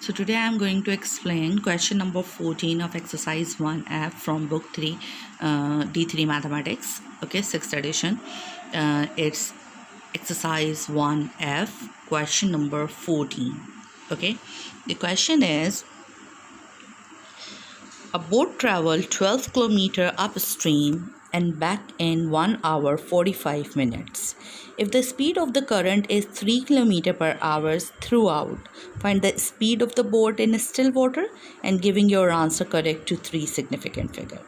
So today I am going to explain question number 14 of exercise 1F from book 3 D3 mathematics, okay, 6th edition. It's exercise 1F, question number 14. Okay, the question is, a boat traveled 12 kilometers upstream and back in 1 hour 45 minutes. If the speed of the current is 3 kilometers per hour throughout, find the speed of the boat in still water and giving your answer correct to 3 significant figures.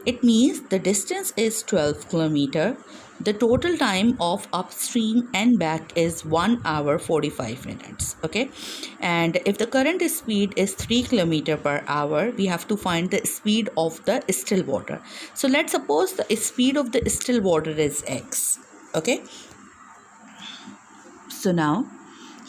It means the distance is 12 kilometers. The total time of upstream and back is 1 hour 45 minutes. Okay, and if the current speed is 3 kilometers per hour, we have to find the speed of the still water. So let's suppose the speed of the still water is x. Okay, so now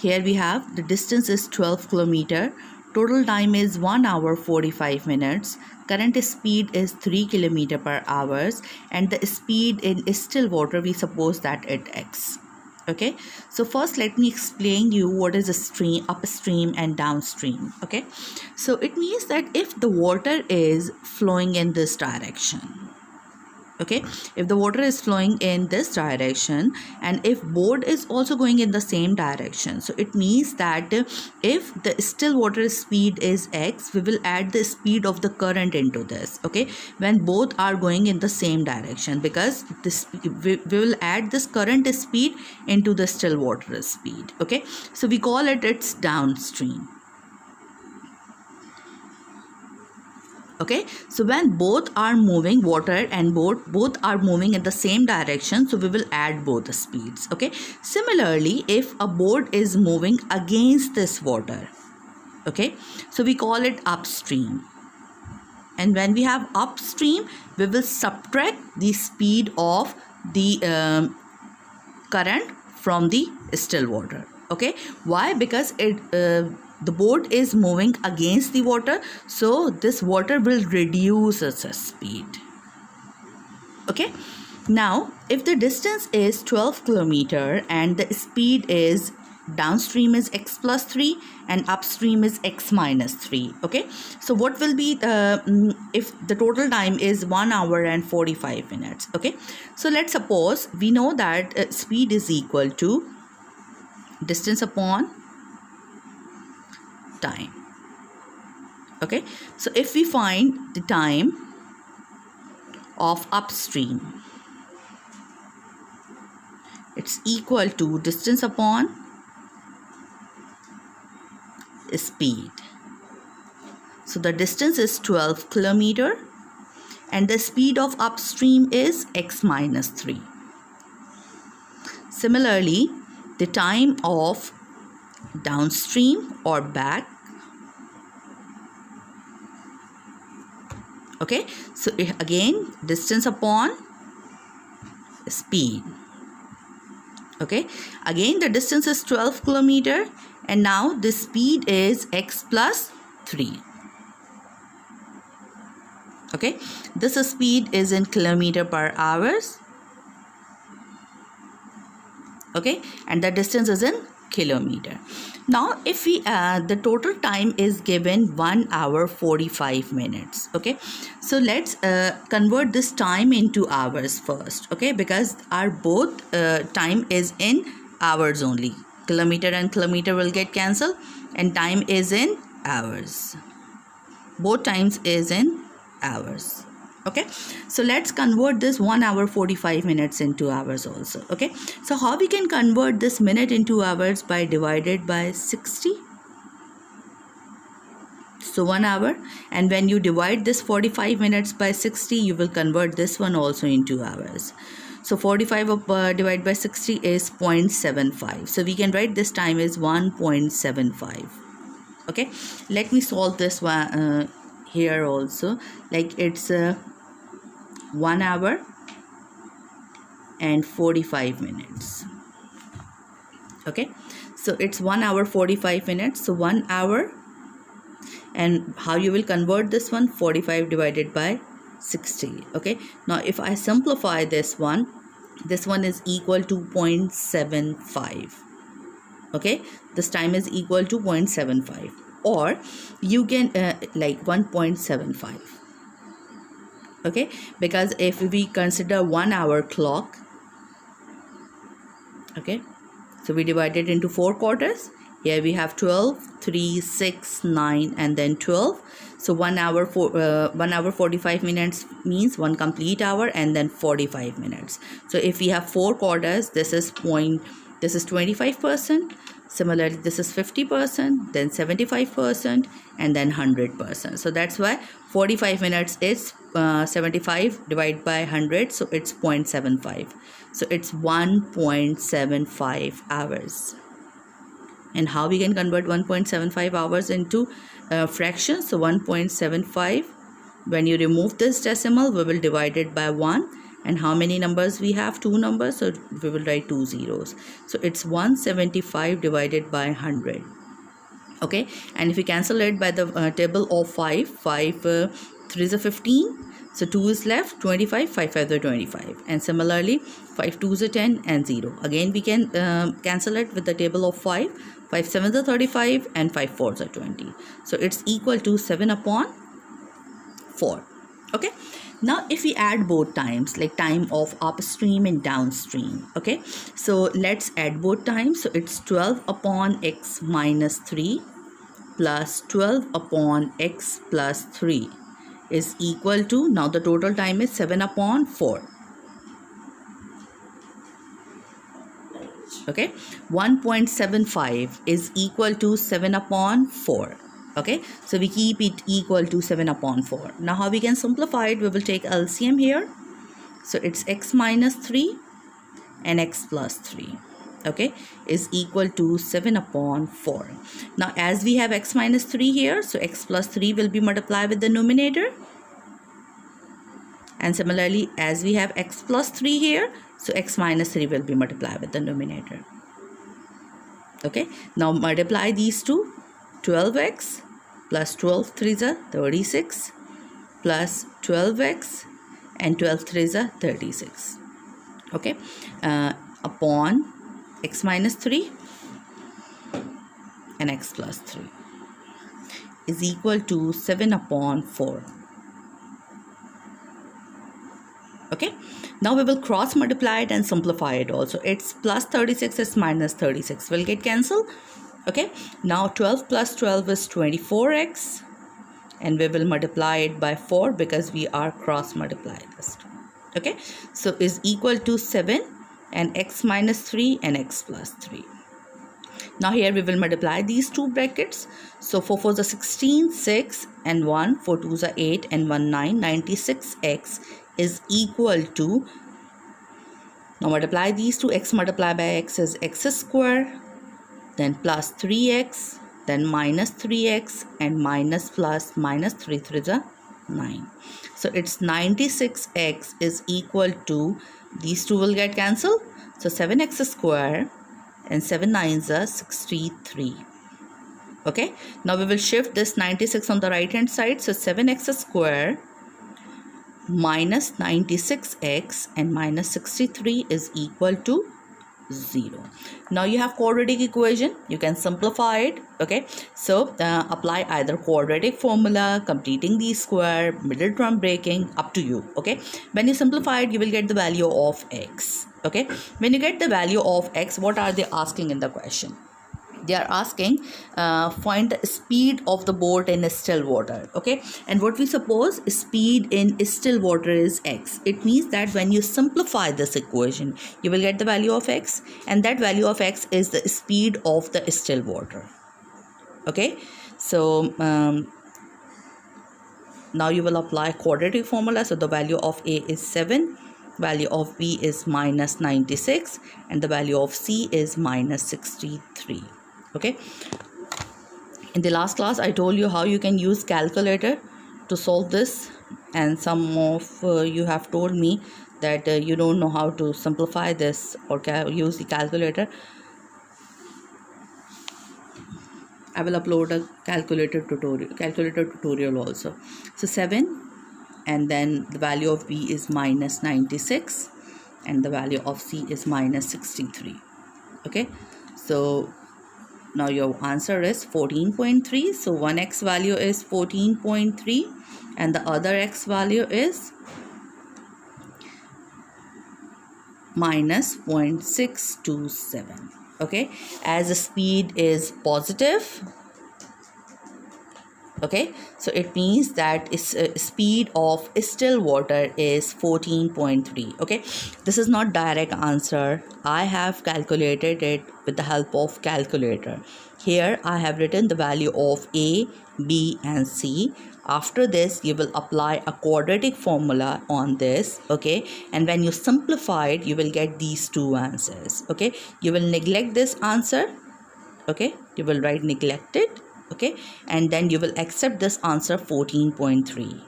here we have the distance is 12 kilometers. Total time is 1 hour 45 minutes. Current speed is 3 kilometers per hour, and the speed in still water, we suppose that it x. Okay, so first let me explain you what is a stream, upstream and downstream. Okay, so it means that if the water is flowing in this direction, okay, if the water is flowing in this direction and if boat is also going in the same direction, so it means that if the still water speed is x, we will add the speed of the current into this. Okay, when both are going in the same direction, because this we will add this current speed into the still water speed. Okay, so we call it its downstream. Okay, so when both are moving, water and both are moving in the same direction, so we will add both the speeds. Okay, similarly, if a boat is moving against this water, okay, so we call it upstream, and when we have upstream, we will subtract the speed of the current from the still water. Okay, why? Because the boat is moving against the water, so this water will reduce its speed. Okay, now if the distance is 12 kilometers and the speed is downstream is x plus 3 and upstream is x minus 3. Okay, so what will be if the total time is 1 hour and 45 minutes. Okay, so let's suppose we know that speed is equal to distance upon time. Okay, so if we find the time of upstream, it's equal to distance upon speed. So the distance is 12 kilometers and the speed of upstream is x minus 3. Similarly, the time of downstream or back. Okay, so again distance upon speed. Okay, again the distance is 12 kilometers and now the speed is x plus 3. Okay, this speed is in kilometer per hours. Okay, and the distance is in kilometer. Now if we the total time is given 1 hour 45 minutes. Okay, so let's convert this time into hours first. Okay, because our both time is in hours only. Kilometer and kilometer will get cancelled and time is in hours. Both times is in hours. Okay, so let's convert this 1 hour 45 minutes into hours also. Okay, so how we can convert this minute into hours? By divided by 60. So 1 hour, and when you divide this 45 minutes by 60, you will convert this one also into hours. So 45 divided by 60 is 0.75. So we can write this time is 1.75. Okay, let me solve this one here also. Like it's 1 hour and 45 minutes. Okay, so it's 1 hour 45 minutes. So 1 hour, and how you will convert this one? 45 divided by 60. Okay, now if I simplify this one is equal to 0.75. Okay, this time is equal to 0.75. or you can like 1.75. Okay, because if we consider 1 hour clock, okay, so we divide it into 4 quarters. Here we have 12, 3, 6, 9, and then 12. So 1 hour 1 hour 45 minutes means 1 complete hour, and then 45 minutes. So if we have 4 quarters, this is 25%. Similarly, this is 50%, then 75%, and then 100%. So that's why 45 minutes is 75 divided by 100, so it's 0.75. So it's 1.75 hours. And how we can convert 1.75 hours into fractions? So 1.75, when you remove this decimal, we will divide it by 1. And how many numbers we have? 2 numbers, so we will write 2 zeros. So it's 175 divided by 100. Okay, and if we cancel it by the table of 5, 3 is a 15. So 2 is left, 25, 5 5 are 25. And similarly, 5 2 is a 10 and 0. Again, we can cancel it with the table of 5. 5 7 is a 35 and 5 4 is a 20. So it's equal to 7 upon 4. Okay. Now, if we add both times, like time of upstream and downstream, okay, so let's add both times. So it's 12 upon x minus 3 plus 12 upon x plus 3 is equal to, now the total time is 7 upon 4. Okay, 1.75 is equal to 7 upon 4. Okay, so we keep it equal to 7 upon 4. Now how we can simplify it? We will take LCM here. So it's x minus 3 and x plus 3. Okay, is equal to 7 upon 4. Now as we have x minus 3 here, so x plus 3 will be multiplied with the numerator. And similarly, as we have x plus 3 here, so x minus 3 will be multiplied with the numerator. Okay, now multiply these two. 12x plus 12 3s are 36 plus 12x and 12 3s are 36. Okay, upon x minus 3 and x plus 3 is equal to 7 upon 4. Okay, now we will cross multiply it and simplify it also. It's plus 36 is minus 36 will get cancelled. Okay, now 12 plus 12 is 24x, and we will multiply it by 4 because we are cross multiply this. Okay, so is equal to 7 and x minus 3 and x plus 3. Now here we will multiply these two brackets. So 4 4 is 16, 6 and 1, 4 2 is 8 and 1 9, 96x is equal to, now multiply these two, x multiplied by x is x square, then plus 3x, then minus 3x, and minus plus minus 3 3 is 9. So it's 96x is equal to, these two will get cancelled. So 7x square and 7 9s are 63. Okay, now we will shift this 96 on the right hand side. So 7x square minus 96x and minus 63 is equal to 0. Now you have quadratic equation, you can simplify it. Okay, so apply either quadratic formula, completing the square, middle term breaking, up to you. Okay, when you simplify it, you will get the value of x. Okay, when you get the value of x, what are they asking in the question? They are asking find the speed of the boat in still water. Okay, and what we suppose speed in still water is x. It means that when you simplify this equation, you will get the value of x, and that value of x is the speed of the still water. Okay, so now you will apply quadratic formula. So the value of a is 7, value of b is minus 96, and the value of c is minus 63. Okay, in the last class I told you how you can use calculator to solve this, and some of you have told me that you don't know how to simplify this or use the calculator. I will upload a calculator tutorial also. So 7, and then the value of b is minus 96, and the value of c is minus 63. Okay, so Now your answer is 14.3. So one x value is 14.3 and the other x value is minus 0.627. Okay, as the speed is positive, okay, so it means that its speed of still water is 14.3. okay, this is not direct answer. I have calculated it with the help of calculator. Here I have written the value of A, B and C. After this you will apply a quadratic formula on this, okay, and when you simplify it you will get these two answers. Okay, you will neglect this answer, okay, you will write neglected, okay, and then you will accept this answer 14.3.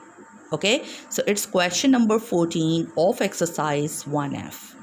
okay, so it's question number 14 of exercise 1F.